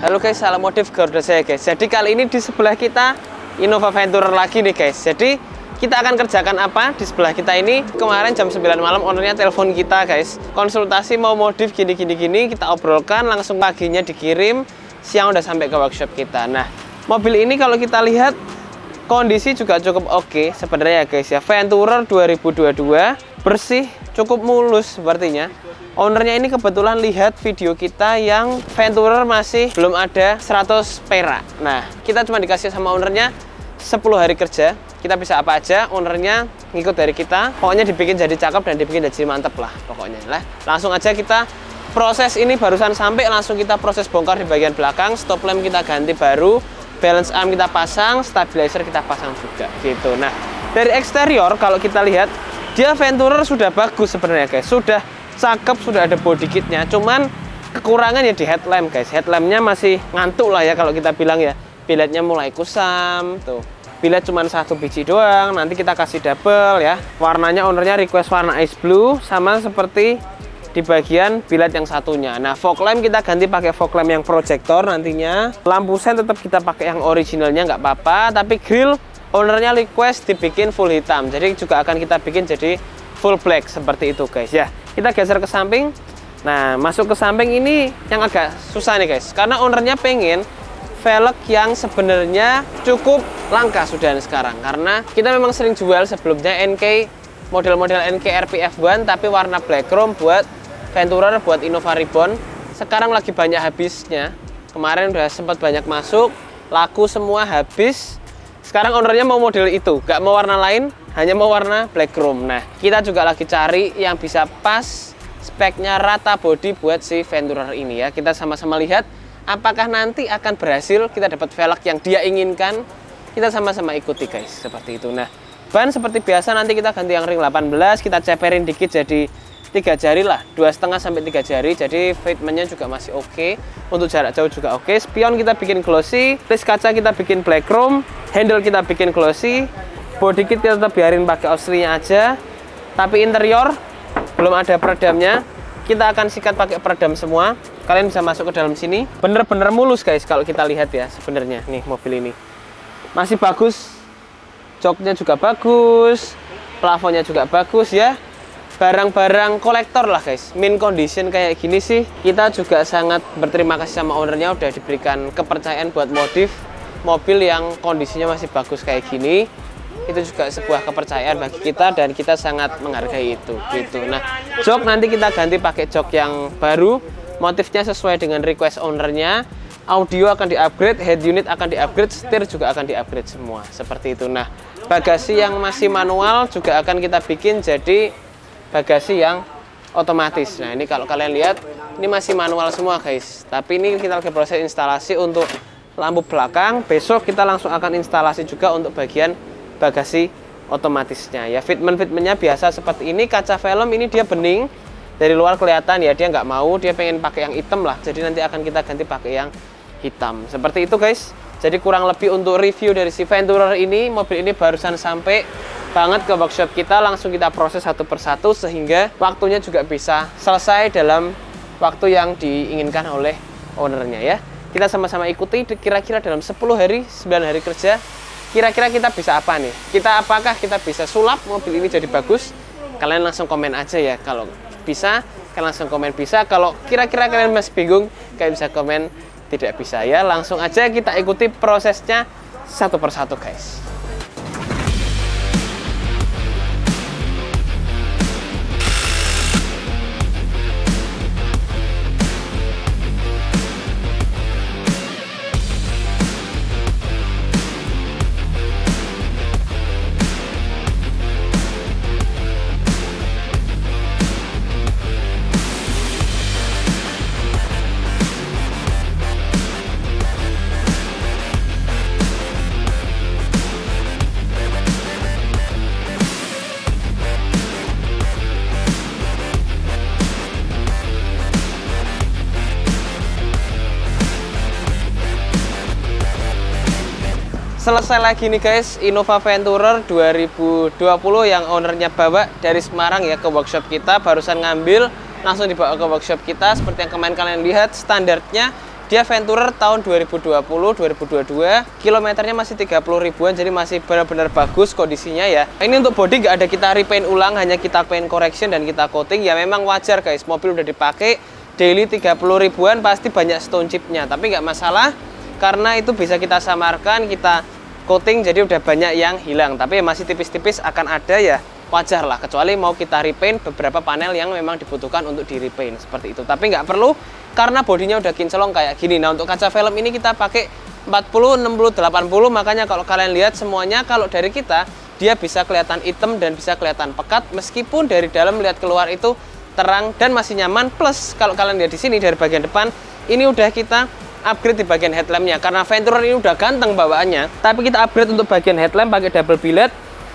Halo guys, salam modif Garuda saya guys. Jadi kali ini di sebelah kita Innova Venturer lagi nih guys. Jadi kita akan kerjakan apa di sebelah kita ini. Kemarin jam 9 malam ownernya telepon kita guys. Konsultasi mau modif gini, kita obrolkan, langsung paginya dikirim, siang udah sampai ke workshop kita. Nah, mobil ini kalau kita lihat kondisi juga cukup oke sebenarnya guys ya. Venturer 2022, bersih, cukup mulus sepertinya. Ownernya ini kebetulan lihat video kita yang Venturer masih belum ada 100 perak. Nah, kita cuma dikasih sama ownernya 10 hari kerja. Kita bisa apa aja, ownernya ngikut dari kita. Pokoknya dibikin jadi cakep dan dibikin jadi mantep lah pokoknya lah. Langsung aja kita proses ini, barusan sampai langsung kita proses bongkar di bagian belakang. Stop lamp kita ganti baru, balance arm kita pasang, stabilizer kita pasang juga gitu. Nah, dari eksterior kalau kita lihat dia Venturer sudah bagus sebenarnya guys. Sudah cakep, sudah ada body kitnya, cuman kekurangan ya di headlamp guys. Headlampnya masih ngantuk lah ya kalau kita bilang ya. Biletnya mulai kusam tuh, bilet cuma 1 biji doang. Nanti kita kasih double ya. Warnanya ownernya request warna ice blue, sama seperti di bagian bilet yang satunya. Nah, fog lamp kita ganti pakai fog lamp yang projector nantinya. Lampu sen tetap kita pakai yang originalnya nggak apa-apa, tapi grill ownernya request dibikin full hitam, jadi juga akan kita bikin jadi full black seperti itu guys ya. Kita geser ke samping. Nah, masuk ke samping ini yang agak susah nih guys, karena ownernya pengen velg yang sebenarnya cukup langka sudah sekarang, karena kita memang sering jual sebelumnya NK, model-model NK RPF1 tapi warna black chrome buat Venturer, buat Innova Reborn. Sekarang lagi banyak habisnya. Kemarin udah sempat banyak masuk, laku semua habis. Sekarang ownernya mau model itu, nggak mau warna lain, hanya mau warna black chrome. Nah, kita juga lagi cari yang bisa pas, speknya rata body buat si Venturer ini ya. Kita sama-sama lihat apakah nanti akan berhasil kita dapat velg yang dia inginkan. Kita sama-sama ikuti guys, seperti itu. Nah, ban seperti biasa nanti kita ganti yang ring 18, kita ceperin dikit jadi 3 jari lah, 2,5 sampai 3 jari. Jadi fitmentnya juga masih oke. Untuk jarak jauh juga oke. Spion kita bikin glossy, list kaca kita bikin black chrome, handle kita bikin glossy, body kit kita tetap biarin pakai Austrinya aja. Tapi interior belum ada peredamnya, kita akan sikat pakai peredam semua. Kalian bisa masuk ke dalam sini, bener-bener mulus guys kalau kita lihat ya. Sebenarnya nih mobil ini masih bagus, joknya juga bagus, plafonnya juga bagus ya. Barang-barang kolektor lah guys, min condition kayak gini sih kita juga sangat berterima kasih sama ownernya udah diberikan kepercayaan buat modif mobil yang kondisinya masih bagus kayak gini. Itu juga sebuah kepercayaan bagi kita dan kita sangat menghargai itu gitu. Nah, jok nanti kita ganti pakai jok yang baru, motifnya sesuai dengan request ownernya. Audio akan di-upgrade, head unit akan di-upgrade, setir juga akan di-upgrade semua seperti itu. Nah, bagasi yang masih manual juga akan kita bikin jadi bagasi yang otomatis. Nah, ini kalau kalian lihat ini masih manual semua guys, tapi ini kita lagi proses instalasi untuk lampu belakang. Besok kita langsung akan instalasi juga untuk bagian bagasi otomatisnya ya. Fitmentnya biasa seperti ini. Kaca film ini dia bening, dari luar kelihatan ya, dia nggak mau, dia pengen pakai yang hitam lah, jadi nanti akan kita ganti pakai yang hitam seperti itu guys. Jadi kurang lebih untuk review dari si Venturer ini. Mobil ini barusan sampai banget ke workshop kita, langsung kita proses satu persatu sehingga waktunya juga bisa selesai dalam waktu yang diinginkan oleh ownernya ya. Kita sama-sama ikuti kira-kira dalam 10 hari, 9 hari kerja, kira-kira kita bisa apa nih? Apakah kita bisa sulap mobil ini jadi bagus? Kalian langsung komen aja ya. Kalau bisa, kalian langsung komen bisa. Kalau kira-kira kalian masih bingung, kalian bisa komen tidak bisa ya. Langsung aja kita ikuti prosesnya satu persatu guys. Selesai lagi nih guys, Innova Venturer 2020 yang ownernya bawa dari Semarang ya ke workshop kita. Barusan ngambil, langsung dibawa ke workshop kita. Seperti yang kemarin kalian lihat, standarnya Dia Venturer tahun 2020-2022, kilometernya masih 30 ribuan, jadi masih benar-benar bagus kondisinya ya. Ini untuk body nggak ada kita repaint ulang, hanya kita paint correction dan kita coating. Ya memang wajar guys, mobil udah dipakai daily 30 ribuan, pasti banyak stone chipnya. Tapi nggak masalah, karena itu bisa kita samarkan, kita coating, jadi udah banyak yang hilang. Tapi masih tipis-tipis akan ada ya, wajar lah, kecuali mau kita repaint beberapa panel yang memang dibutuhkan untuk di repaint seperti itu. Tapi nggak perlu, karena bodinya udah kinclong kayak gini. Nah untuk kaca film ini kita pakai 40, 60, 80, makanya kalau kalian lihat semuanya kalau dari kita dia bisa kelihatan hitam dan bisa kelihatan pekat, meskipun dari dalam lihat keluar itu terang dan masih nyaman. Plus kalau kalian lihat di sini dari bagian depan ini udah kita upgrade di bagian headlampnya, karena Venturer ini udah ganteng bawaannya, tapi kita upgrade untuk bagian headlamp pakai double billet,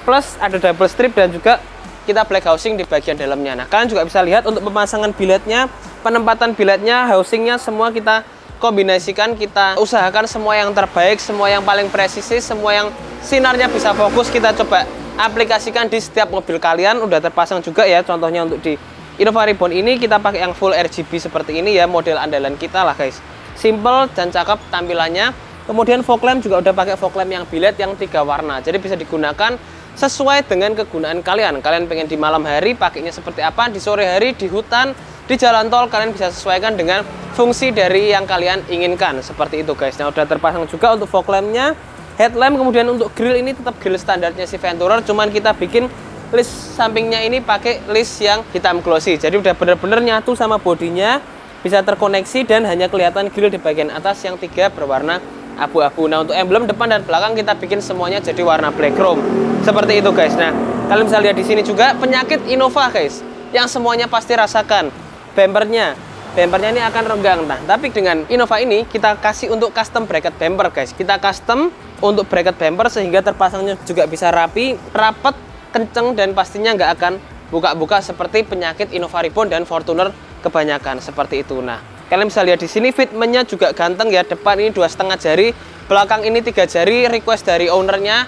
plus ada double strip dan juga kita black housing di bagian dalamnya. Nah kalian juga bisa lihat untuk pemasangan billetnya, penempatan billetnya, housingnya semua kita kombinasikan, kita usahakan semua yang terbaik, semua yang paling presisi, semua yang sinarnya bisa fokus kita coba aplikasikan di setiap mobil kalian. Udah terpasang juga ya, contohnya untuk di Innova Reborn ini kita pakai yang full RGB seperti ini ya, model andalan kita lah guys. Simple dan cakep tampilannya. Kemudian fog lamp juga udah pakai fog lamp yang billet yang 3 warna, jadi bisa digunakan sesuai dengan kegunaan kalian. Kalian pengen di malam hari pakainya seperti apa, di sore hari, di hutan, di jalan tol, kalian bisa sesuaikan dengan fungsi dari yang kalian inginkan seperti itu guys. Nah udah terpasang juga untuk fog lampnya, headlamp. Kemudian untuk grill ini tetap grill standarnya si Venturer, cuman kita bikin list sampingnya ini pakai list yang hitam glossy, jadi udah bener-bener nyatu sama bodinya, bisa terkoneksi dan hanya kelihatan grill di bagian atas yang 3 berwarna abu-abu. Nah untuk emblem depan dan belakang kita bikin semuanya jadi warna black chrome seperti itu guys. Nah kalian bisa lihat di sini juga penyakit Innova guys, yang semuanya pasti rasakan bumpernya ini akan renggang. Nah tapi dengan Innova ini kita kasih untuk custom bracket bumper guys, kita custom untuk bracket bumper sehingga terpasangnya juga bisa rapi, rapet, kenceng, dan pastinya nggak akan buka-buka seperti penyakit Innova Reborn dan Fortuner kebanyakan seperti itu. Nah kalian bisa lihat di sini fitmentnya juga ganteng ya. Depan ini 2,5 jari, belakang ini 3 jari. Request dari ownernya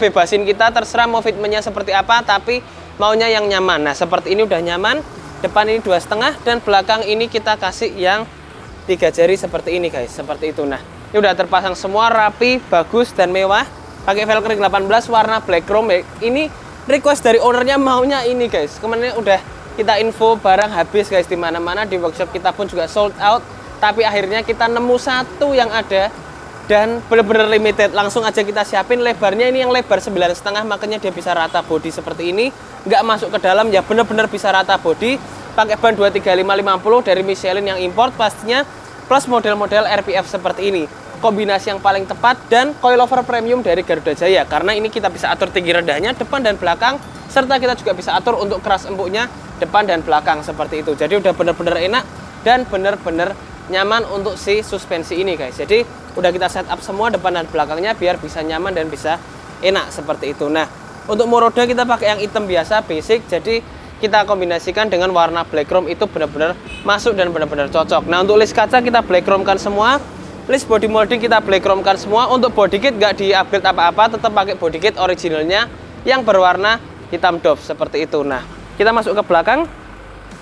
bebasin kita, terserah mau fitmentnya seperti apa, tapi maunya yang nyaman. Nah seperti ini udah nyaman. Depan ini 2,5 dan belakang ini kita kasih yang 3 jari seperti ini guys, seperti itu. Nah ini udah terpasang semua rapi, bagus dan mewah. Pakai velg ring 18 warna black chrome. Ini request dari ownernya maunya ini guys. Kemarin udah kita info barang habis guys di mana-mana, di workshop kita pun juga sold out. Tapi akhirnya kita nemu satu yang ada dan benar-benar limited. Langsung aja kita siapin. Lebarnya ini yang lebar 9,5, makanya dia bisa rata body seperti ini, nggak masuk ke dalam ya, benar-benar bisa rata body. Pakai ban 235/50 dari Michelin yang import pastinya, plus model-model RPF seperti ini. Kombinasi yang paling tepat dan coilover premium dari Garuda Jaya, karena ini kita bisa atur tinggi rendahnya, depan dan belakang, serta kita juga bisa atur untuk keras empuknya depan dan belakang seperti itu. Jadi udah bener-bener enak dan bener-bener nyaman untuk si suspensi ini guys. Jadi udah kita setup semua depan dan belakangnya biar bisa nyaman dan bisa enak seperti itu. Nah untuk roda kita pakai yang hitam biasa basic, jadi kita kombinasikan dengan warna black chrome, itu benar-benar masuk dan benar-benar cocok. Nah untuk list kaca kita black chrome kan semua, list body molding kita black chrome kan semua. Untuk body kit nggak di upgrade apa-apa, tetap pakai body kit originalnya yang berwarna hitam doff seperti itu. Nah kita masuk ke belakang,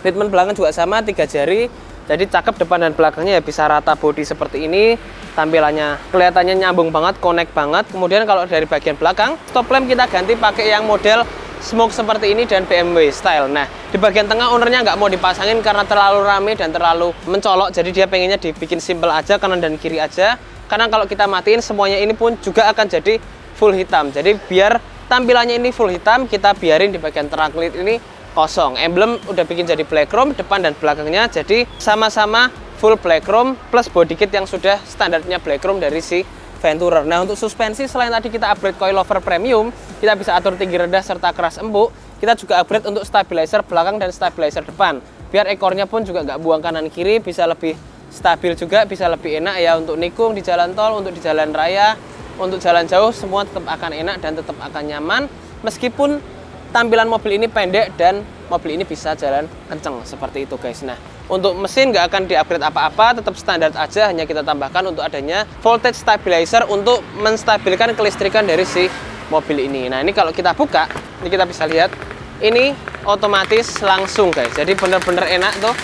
treatment belakang juga sama 3 jari, jadi cakep depan dan belakangnya ya, bisa rata body seperti ini. Tampilannya kelihatannya nyambung banget, connect banget. Kemudian kalau dari bagian belakang, stop lamp kita ganti pakai yang model smoke seperti ini dan BMW style. Nah di bagian tengah ownernya nggak mau dipasangin karena terlalu rame dan terlalu mencolok, jadi dia pengennya dibikin simple aja, kanan dan kiri aja. Karena kalau kita matiin semuanya ini pun juga akan jadi full hitam. Jadi biar tampilannya ini full hitam, kita biarin di bagian trunk lid ini kosong. Emblem udah bikin jadi black chrome depan dan belakangnya, jadi sama-sama full black chrome plus body kit yang sudah standarnya black chrome dari si Venturer. Nah untuk suspensi, selain tadi kita upgrade coilover premium, kita bisa atur tinggi rendah serta keras empuk, kita juga upgrade untuk stabilizer belakang dan stabilizer depan, biar ekornya pun juga nggak buang kanan kiri, bisa lebih stabil juga, bisa lebih enak ya untuk nikung di jalan tol, untuk di jalan raya, untuk jalan jauh, semua tetap akan enak dan tetap akan nyaman. Meskipun tampilan mobil ini pendek dan mobil ini bisa jalan kenceng seperti itu guys. Nah untuk mesin nggak akan di-upgrade apa-apa, tetap standar aja, hanya kita tambahkan untuk adanya voltage stabilizer untuk menstabilkan kelistrikan dari si mobil ini. Nah ini kalau kita buka, ini kita bisa lihat, ini otomatis langsung guys, jadi bener-bener enak tuh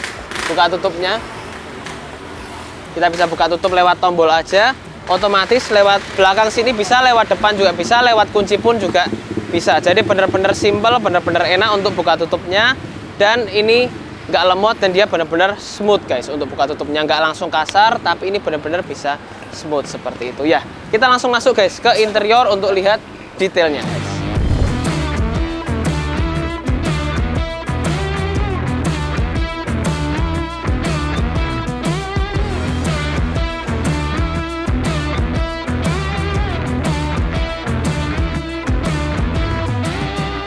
buka tutupnya. Kita bisa buka tutup lewat tombol aja, otomatis lewat belakang sini bisa, lewat depan juga bisa, lewat kunci pun juga bisa. Jadi bener-bener simple, bener-bener enak untuk buka tutupnya. Dan ini nggak lemot dan dia bener-bener smooth guys untuk buka tutupnya, nggak langsung kasar, tapi ini bener-bener bisa smooth seperti itu ya. Kita langsung masuk guys ke interior untuk lihat detailnya guys.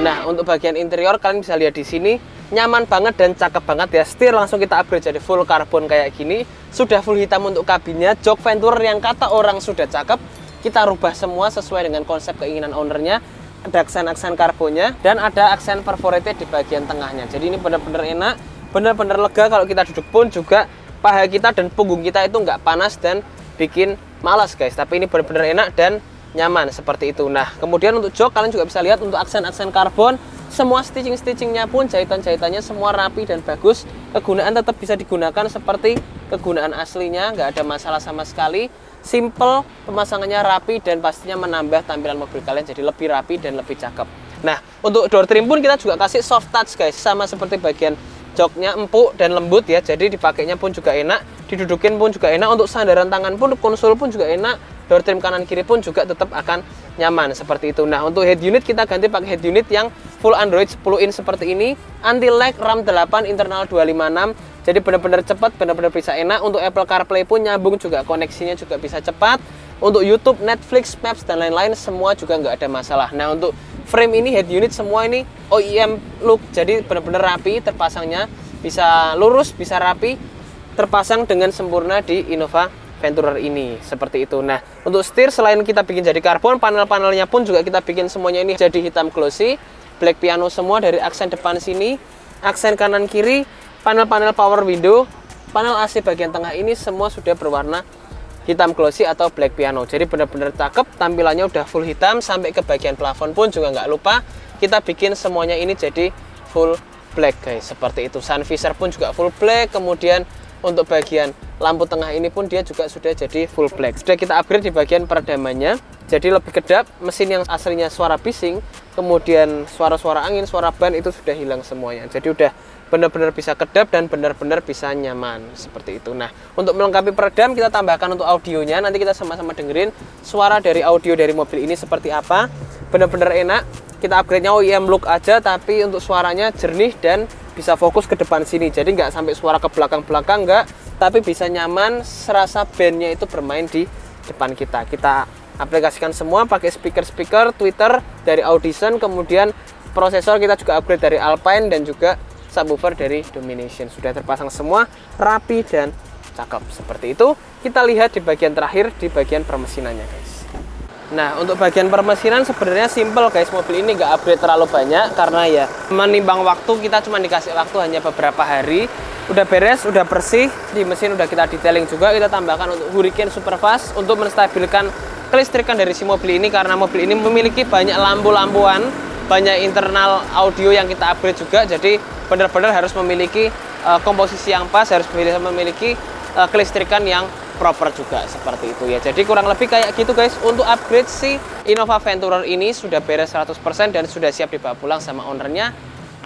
Nah, untuk bagian interior kalian bisa lihat di sini nyaman banget dan cakep banget ya. Setir langsung kita upgrade jadi full karbon kayak gini. Sudah full hitam untuk kabinnya. Jok Venturer yang kata orang sudah cakep, kita rubah semua sesuai dengan konsep keinginan ownernya. Ada aksen-aksen karbonnya dan ada aksen perforated di bagian tengahnya. Jadi ini benar-benar enak, benar-benar lega. Kalau kita duduk pun juga paha kita dan punggung kita itu nggak panas dan bikin malas guys. Tapi ini benar-benar enak dan nyaman seperti itu. Nah, kemudian untuk jok kalian juga bisa lihat untuk aksen-aksen karbon, semua stitching-stitchingnya pun, jahitan-jahitannya semua rapi dan bagus. Kegunaan tetap bisa digunakan seperti kegunaan aslinya, nggak ada masalah sama sekali. Simple, pemasangannya rapi dan pastinya menambah tampilan mobil kalian jadi lebih rapi dan lebih cakep. Nah, untuk door trim pun kita juga kasih soft touch guys, sama seperti bagian joknya empuk dan lembut ya, jadi dipakainya pun juga enak, didudukin pun juga enak, untuk sandaran tangan pun, konsol pun juga enak, door trim kanan kiri pun juga tetap akan nyaman seperti itu. Nah, untuk head unit kita ganti pakai head unit yang full Android 10 in seperti ini, anti lag, RAM 8, internal 256, jadi benar-benar cepat, benar-benar bisa enak. Untuk Apple CarPlay pun nyambung juga, koneksinya juga bisa cepat. Untuk YouTube, Netflix, Maps dan lain-lain semua juga nggak ada masalah. Nah, untuk frame ini, head unit semua ini OEM look, jadi benar-benar rapi terpasangnya, bisa lurus, bisa rapi, terpasang dengan sempurna di Innova Venturer ini seperti itu. Nah, untuk setir selain kita bikin jadi karbon, panel-panelnya pun juga kita bikin semuanya ini jadi hitam glossy, black piano semua dari aksen depan sini, aksen kanan kiri, panel-panel power window, panel AC bagian tengah ini semua sudah berwarna hitam glossy atau black piano. Jadi benar-benar cakep, tampilannya udah full hitam, sampai ke bagian plafon pun juga nggak lupa kita bikin semuanya ini jadi full black guys, seperti itu. Sun visor pun juga full black, kemudian untuk bagian lampu tengah ini pun dia juga sudah jadi full black. Sudah kita upgrade di bagian peredamannya, jadi lebih kedap. Mesin yang aslinya suara bising, kemudian suara-suara angin, suara ban itu sudah hilang semuanya. Jadi udah benar-benar bisa kedap dan benar-benar bisa nyaman seperti itu. Nah, untuk melengkapi peredam kita tambahkan untuk audionya. Nanti kita sama-sama dengerin suara dari audio dari mobil ini seperti apa. Benar-benar enak. Kita upgrade-nya OEM look aja, tapi untuk suaranya jernih dan bisa fokus ke depan sini. Jadi nggak sampai suara ke belakang-belakang, nggak, tapi bisa nyaman, serasa bandnya itu bermain di depan kita. Kita aplikasikan semua pakai speaker Twitter dari Audition, kemudian prosesor kita juga upgrade dari Alpine dan juga subwoofer dari Domination. Sudah terpasang semua, rapi dan cakep seperti itu. Kita lihat di bagian terakhir, di bagian permesinannya guys. Nah, untuk bagian permesinan sebenarnya simple guys. Mobil ini nggak upgrade terlalu banyak karena ya menimbang waktu, kita cuma dikasih waktu hanya beberapa hari. Udah beres, udah bersih, di mesin udah kita detailing juga. Kita tambahkan untuk Hurricane Superfast untuk menstabilkan kelistrikan dari si mobil ini, karena mobil ini memiliki banyak lampu-lampuan, banyak internal audio yang kita upgrade juga. Jadi benar-benar harus memiliki komposisi yang pas, harus memiliki kelistrikan yang proper juga seperti itu ya. Jadi kurang lebih kayak gitu guys. Untuk upgrade si Innova Venturer ini sudah beres 100% dan sudah siap dibawa pulang sama ownernya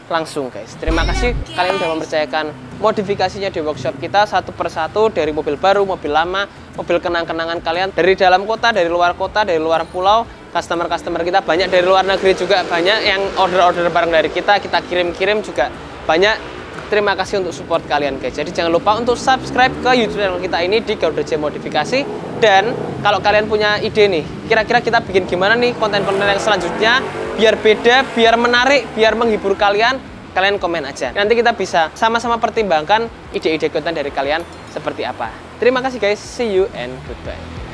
langsung guys. Terima kasih kalian sudah mempercayakan modifikasinya di workshop kita satu persatu, dari mobil baru, mobil lama, mobil kenang-kenangan kalian dari dalam kota, dari luar kota, dari luar pulau. Customer-customer kita banyak dari luar negeri juga, banyak yang order-order barang dari kita kirim-kirim juga banyak. Terima kasih untuk support kalian guys. Jadi jangan lupa untuk subscribe ke YouTube channel kita ini di Garuda J Modifikasi. Dan kalau kalian punya ide nih, kira-kira kita bikin gimana nih konten-konten yang selanjutnya, biar beda, biar menarik, biar menghibur kalian, kalian komen aja. Nanti kita bisa sama-sama pertimbangkan ide-ide konten dari kalian seperti apa. Terima kasih guys. See you and goodbye.